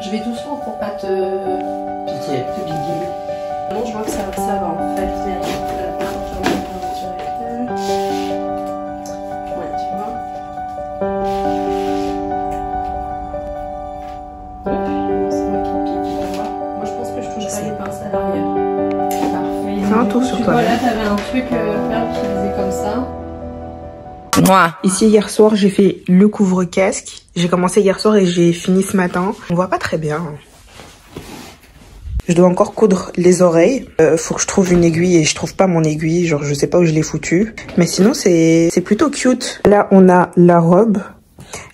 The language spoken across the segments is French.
Je vais doucement pour pas te piquer. Non, je vois que ça va en fait. Il y a la température directe. Ouais, tu vois. C'est moi qui pique. Moi, je pense que je touche pas les pinces à l'arrière. Parfait. Fais un tour sur toi. Voilà, t'avais un truc ferme qui faisait comme ça. Moi. Ici, hier soir, j'ai fait le couvre-casque. J'ai commencé hier soir et j'ai fini ce matin. On voit pas très bien. Je dois encore coudre les oreilles. Faut que je trouve une aiguille et je trouve pas mon aiguille. Genre, je sais pas où je l'ai foutue. Mais sinon, c'est plutôt cute. Là, on a la robe.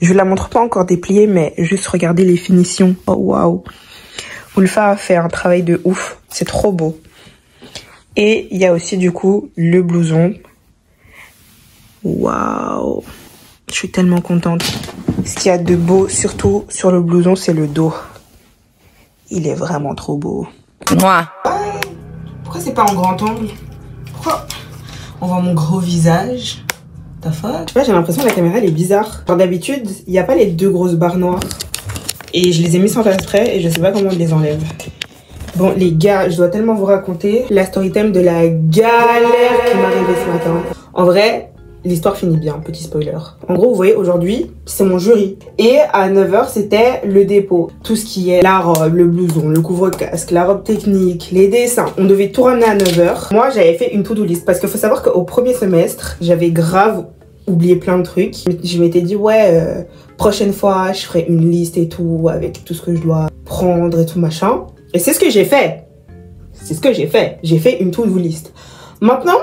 Je vous la montre pas encore dépliée, mais juste regardez les finitions. Oh, waouh. Ulfa a fait un travail de ouf. C'est trop beau. Et il y a aussi, du coup, le blouson. Waouh, je suis tellement contente. Ce qu'il y a de beau, surtout sur le blouson, c'est le dos. Il est vraiment trop beau. Moi. Pourquoi c'est pas en grand angle? Pourquoi on voit mon gros visage? Ta fuck? Je sais pas, j'ai l'impression que la caméra elle est bizarre. Genre d'habitude, il n'y a pas les deux grosses barres noires. Et je les ai mis sans faire exprès et je sais pas comment on les enlève. Bon les gars, je dois tellement vous raconter la story time de la galère qui m'est arrivée ce matin. En vrai, l'histoire finit bien, petit spoiler. En gros, vous voyez, aujourd'hui, c'est mon jury. Et à 9 h, c'était le dépôt. Tout ce qui est la robe, le blouson, le couvre-casque, la robe technique, les dessins. On devait tout ramener à 9 h. Moi, j'avais fait une to-do list. Parce qu'il faut savoir qu'au premier semestre, j'avais grave oublié plein de trucs. Je m'étais dit, ouais, prochaine fois, je ferai une liste et tout, avec tout ce que je dois prendre et tout machin. Et c'est ce que j'ai fait. C'est ce que j'ai fait. J'ai fait une to-do list. Maintenant...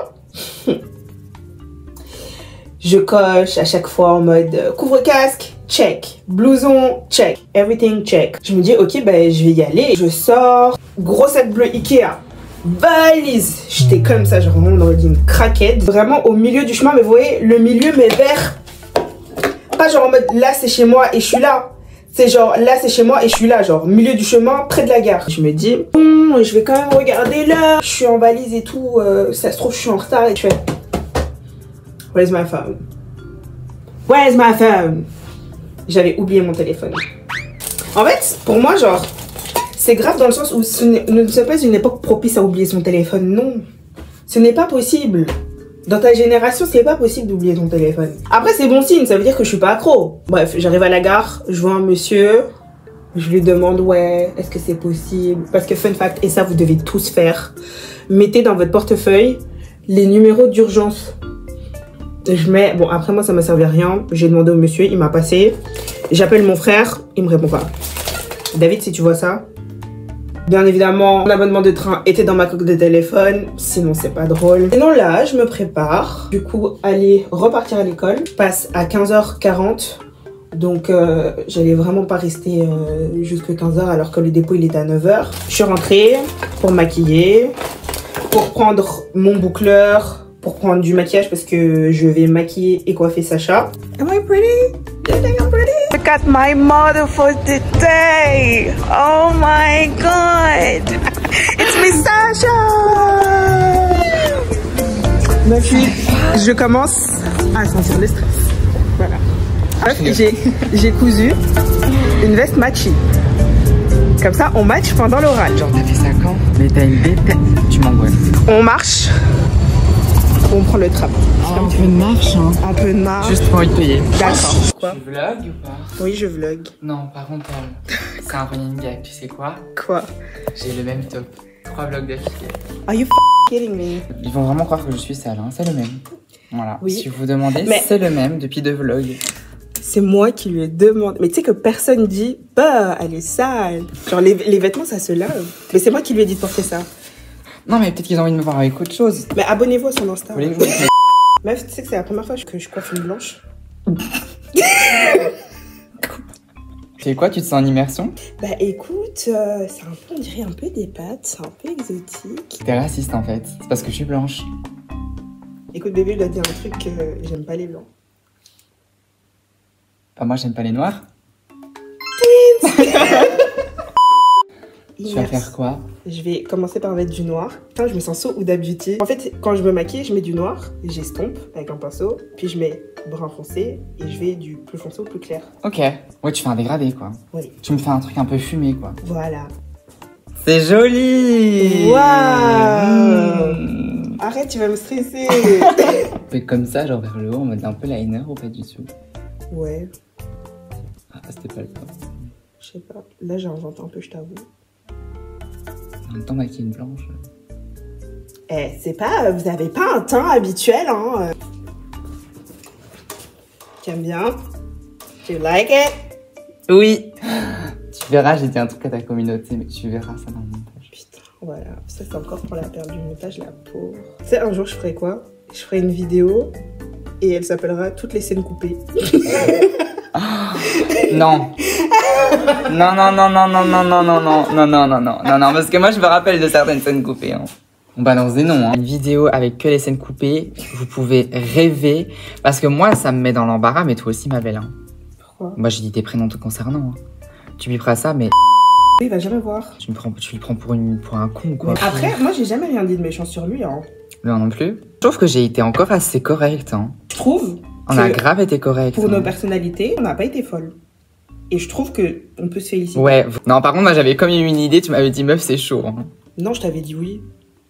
je coche à chaque fois en mode couvre-casque, check. Blouson, check. Everything, check. Je me dis, ok, ben je vais y aller. Je sors. Gros sac bleu Ikea. Valise. J'étais comme ça, genre vraiment dans une craquette. Vraiment au milieu du chemin, mais vous voyez, le milieu, mais vers... pas genre en mode là c'est chez moi et je suis là. C'est genre là c'est chez moi et je suis là, genre milieu du chemin, près de la gare. Je me dis, bon, je vais quand même regarder l'heure. Je suis en valise et tout. Ça se trouve, je suis en retard et je fais... Where's my phone? Where's my phone? J'avais oublié mon téléphone. En fait, pour moi, genre, c'est grave dans le sens où ce n'est pas une époque propice à oublier son téléphone. Non, ce n'est pas possible. Dans ta génération, c'est pas possible d'oublier ton téléphone. Après, c'est bon signe, ça veut dire que je suis pas accro. Bref, j'arrive à la gare, je vois un monsieur, je lui demande, ouais, est-ce que c'est possible? Parce que fun fact, et ça vous devez tous faire, mettez dans votre portefeuille les numéros d'urgence. Je mets, bon après moi ça m'a servi à rien, j'ai demandé au monsieur, il m'a passé. J'appelle mon frère, il me répond pas. David, si tu vois ça, bien évidemment l'abonnement de train était dans ma coque de téléphone, sinon c'est pas drôle. Sinon là, je me prépare, du coup aller repartir à l'école. Je passe à 15 h 40, donc j'allais vraiment pas rester jusqu'à 15 h alors que le dépôt il était à 9 h. Je suis rentrée pour me maquiller, pour prendre mon boucleur, pour prendre du maquillage parce que je vais maquiller et coiffer Sacha. Am I pretty? Do you think I'm pretty? Look at my model for today. Oh my god. It's me Sacha. Ma fille, je commence à sentir le stress. Voilà. J'ai cousu une veste matchie. Comme ça, on match pendant l'oral. Genre, t'as fait ça quand? Mais t'as une bête, tu m'angoisses. On marche. On prend le tram. Oh, un peu de marche, hein. Un peu de marche. Juste pour y payer. D'accord. Quoi? Tu vlogs ou pas? Oui, je vlog. Non, par contre, c'est un running gag, tu sais quoi? Quoi? J'ai le même top. 3 vlogs d'affilée. Are you kidding me? Ils vont vraiment croire que je suis sale, hein. C'est le même. Voilà. Oui. Si vous vous demandez, mais... c'est le même depuis 2 vlogs. C'est moi qui lui ai demandé. Mais tu sais que personne dit, bah, elle est sale. Genre, les vêtements, ça se lave. Mais c'est moi qui lui ai dit de porter ça. Non, mais peut-être qu'ils ont envie de me voir avec autre chose. Mais abonnez-vous à son Insta. Vous voulez que je vous... Meuf, tu sais que c'est la première fois que je coiffe une blanche. Tu sais quoi, tu te sens en immersion? Bah écoute, c'est un peu, on dirait un peu des pâtes, c'est un peu exotique. T'es raciste en fait, c'est parce que je suis blanche. Écoute bébé, il a dit un truc que j'aime pas les blancs. Bah moi j'aime pas les noirs. Tu vas faire quoi? Je vais commencer par mettre du noir. Putain, je me sens so Huda Beauty. En fait, quand je me maquille, je mets du noir, j'estompe avec un pinceau, puis je mets brun foncé et je vais du plus foncé au plus clair. Ok. Ouais, tu fais un dégradé, quoi. Oui. Tu me fais un truc un peu fumé, quoi. Voilà. C'est joli! Waouh! Arrête, tu vas me stresser. Fais comme ça, genre vers le haut, en mode un peu liner ou pas du tout? Ouais, Ah, c'était pas le cas. je sais pas. Là, j'ai inventé un peu, je t'avoue. En même temps, maquiller une blanche. Eh, c'est pas... Vous avez pas un teint habituel, hein. T'aimes bien? You like it? Oui! Tu verras, j'ai dit un truc à ta communauté, mais tu verras ça dans le montage. Putain, voilà. Ça, c'est encore pour la période du montage, la pauvre. Tu sais, un jour, je ferai quoi? Je ferai une vidéo et elle s'appellera Toutes les scènes coupées. Non. Non, non, non, non, non, non, non, non, non, non, non, non, non, non, non, parce que moi, je me rappelle de certaines scènes coupées. Hein. On balance des noms. Hein. Une vidéo avec que les scènes coupées, vous pouvez rêver. Parce que moi, ça me met dans l'embarras, mais toi aussi, ma belle. Hein. Pourquoi? Moi, j'ai dit tes prénoms te concernant. Hein. Tu biperas ça, mais Il va jamais voir. tu le prends pour un con, quoi. Mais après, moi, j'ai jamais rien dit de méchant sur lui, hein. Non, non plus. Je trouve que j'ai été encore assez correcte. Hein. Je trouve On a grave été correcte. pour hein. nos personnalités, on n'a pas été folles. Et je trouve que on peut se féliciter. Ouais. Non, par contre, moi, j'avais comme eu une idée. Tu m'avais dit, meuf, c'est chaud. Hein. Non, je t'avais dit oui.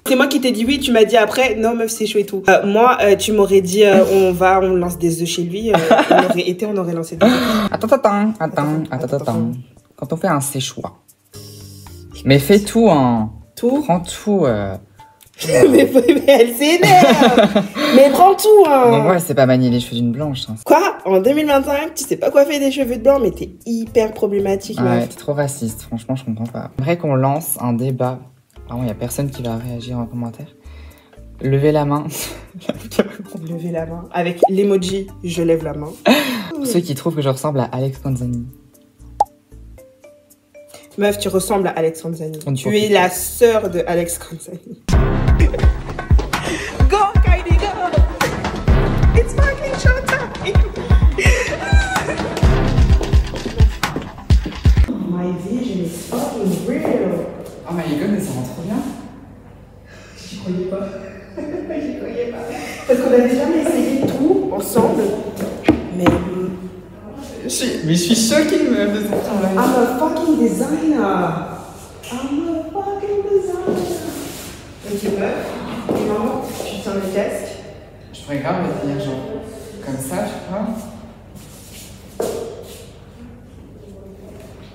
C'est moi qui t'ai dit oui, tu m'as dit après, non meuf, c'est chaud et tout. Moi, tu m'aurais dit, on lance des œufs chez lui. On aurait lancé des œufs. Attends. Quand on fait un séchoir. Mais fais tout, hein. Tout. Prends tout. mais elle s'énerve. Mais prends tout, hein. Donc ouais, c'est pas manier les cheveux d'une blanche. Hein. Quoi? En 2025, tu sais pas quoi faire des cheveux de blanc, mais t'es hyper problématique, Ouais, meuf. t'es trop raciste. Franchement, je comprends pas. J'aimerais qu'on lance un débat. Vraiment, y a personne qui va réagir en commentaire. Levez la main. Levez la main. Avec l'emoji, je lève la main. Pour ceux qui trouvent que je ressemble à Alex Panzani. Meuf, tu ressembles à Alex Kanzani. On Tu es la sœur de Alex Kanzani. Go, Kylie, go! It's fucking showtime! My vision is fucking real! Oh my god, mais ça rend trop bien. J'y croyais pas. J'y croyais pas. Parce qu'on avait jamais essayé tout ensemble. Mais... Mais je suis choquée de ce travail. I'm a fucking designer. Ok, meuf. Et maman, tu tiens le casque. Je pourrais grave le tenir genre comme ça, je crois.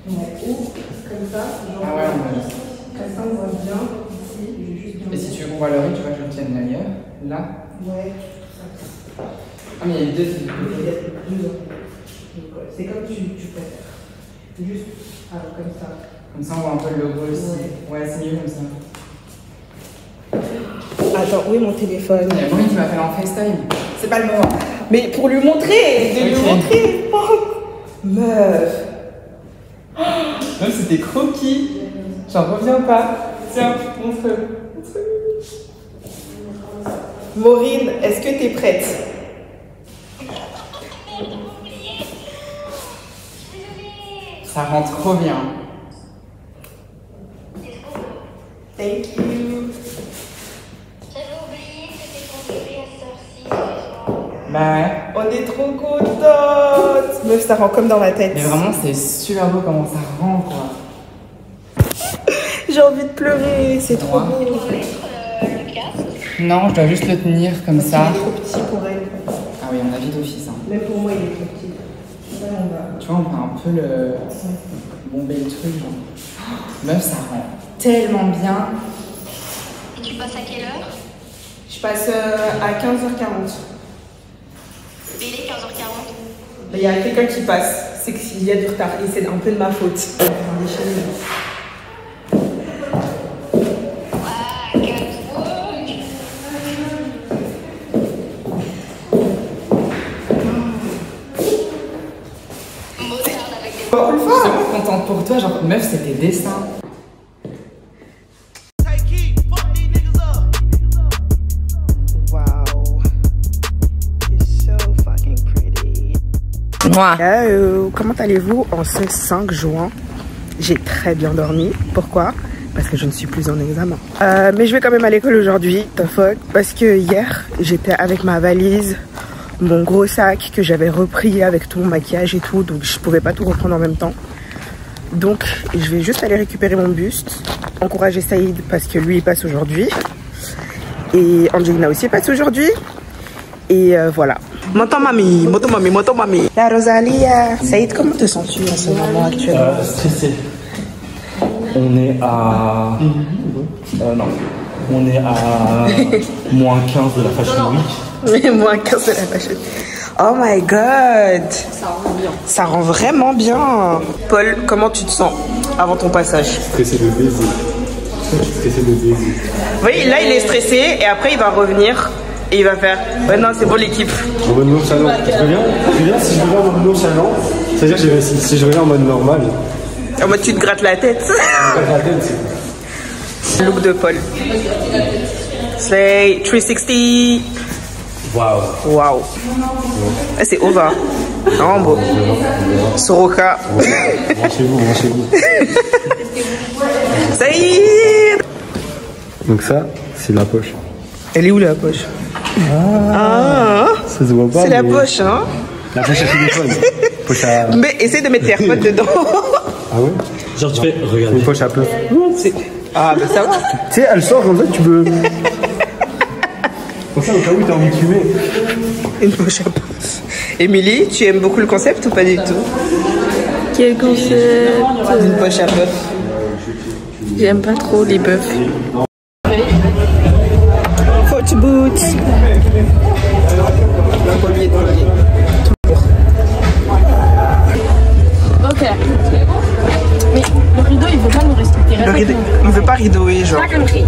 Ouais, ou comme ça, genre. Ah ouais, on va juste. Comme ça, on voit bien. Ici, je vais juste bien. Et si tu veux qu'on voit le riz, tu vois, je le tienne ailleurs. Là. Ouais. Ah, mais il y a deux types de côtés. C'est comme tu préfères. Juste comme ça. Comme ça, on voit un peu le logo aussi. Ouais, c'est mieux comme ça. Attends, où est mon téléphone? Il y a Maureen qui m'appelle en FaceTime. C'est pas le moment. Mais pour lui montrer! De lui montrer! Oh. Meuf! Même c'était croquis. J'en reviens pas. Tiens, montre-le. Maureen, est-ce que t'es prête? Ça rend trop bien. Thank you. J'avais oublié que c'était ton bébé à sorcier. Bah ouais. On est trop contentes! Meuf, ça rend comme dans ma tête. Mais vraiment, c'est super beau comment ça rend, quoi. J'ai envie de pleurer, c'est trop beau. Tu peux mettre le casque. Non, je dois juste le tenir comme ça. Il est trop petit pour elle. Ah oui, on a vie d'office. Hein. Même pour moi, il est trop petit. Ça, on va. Tu vois, on peut un peu le bomber le truc, genre. Meuf, ça rend tellement bien. Et tu passes à quelle heure? Je passe à 15h40. Il est 15h40. Il y a quelqu'un qui passe. C'est qu'il y a du retard et c'est un peu de ma faute. Ah, calme-toi. Mozart avec des... Je suis vraiment contente pour toi, genre, meuf, c'est tes dessins. Wow. You're so fucking pretty. Moi. Hello. Comment allez-vous en ce 5 juin J'ai très bien dormi. Pourquoi? Parce que je ne suis plus en examen. Mais je vais quand même à l'école aujourd'hui, the fuck. Parce que hier, j'étais avec ma valise, mon gros sac que j'avais repris avec tout mon maquillage et tout. Donc je pouvais pas tout reprendre en même temps. Donc je vais juste aller récupérer mon buste. Encourager Saïd parce que lui il passe aujourd'hui. Et Angelina aussi passe aujourd'hui. Et voilà. Moto mami, moto mami, moto mami. La Rosalia. Saïd, comment te sens-tu en ce moment actuellement? Stressé. On est à... non. On est à moins 15 de la Fashion Week. Mais moins 15 de la Fashion. Oh my god. Ça rend vraiment bien. Paul, comment tu te sens avant ton passage? Stressé de baiser. Stressé de baiser. Oui, là il est stressé et après il va revenir et il va faire ouais non c'est bon l'équipe. En mode nonchalant. Je reviens si je reviens en mode nonchalant, c'est-à-dire que si je reviens en mode normal. En mode tu te grattes la tête. Look de Paul. C'est 360. Waouh. Waouh. C'est over. Non beau. Soroka. Branchez-vous, branchez-vous. Saïd. Donc ça, c'est la poche. Elle est où la poche? Ah. Ça se voit pas. C'est la poche hein. La poche à téléphone. Poche à... Mais essaie de mettre tes AirPods dedans. Ah ouais? Genre tu fais, regarde. Une poche à peu. Ah bah ça va. Tu sais, elle sort en fait, tu peux... Pour ça, au cas où t'as envie de fumer. Une poche à puff. Émilie, tu aimes beaucoup le concept ou pas du tout? Quel concept? Une poche à puff. J'aime pas trop les bœufs. Photo boot. Ok. Mais le rideau, il veut pas nous respecter. Le rideau, il veut pas rideauer, genre. Pas compris.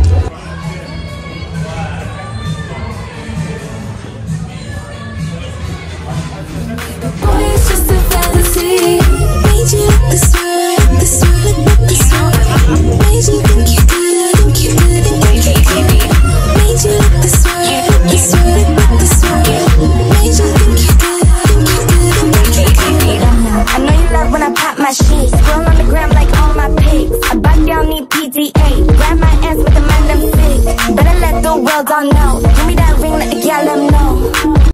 Don't know. Give me that ring, let the gal them know.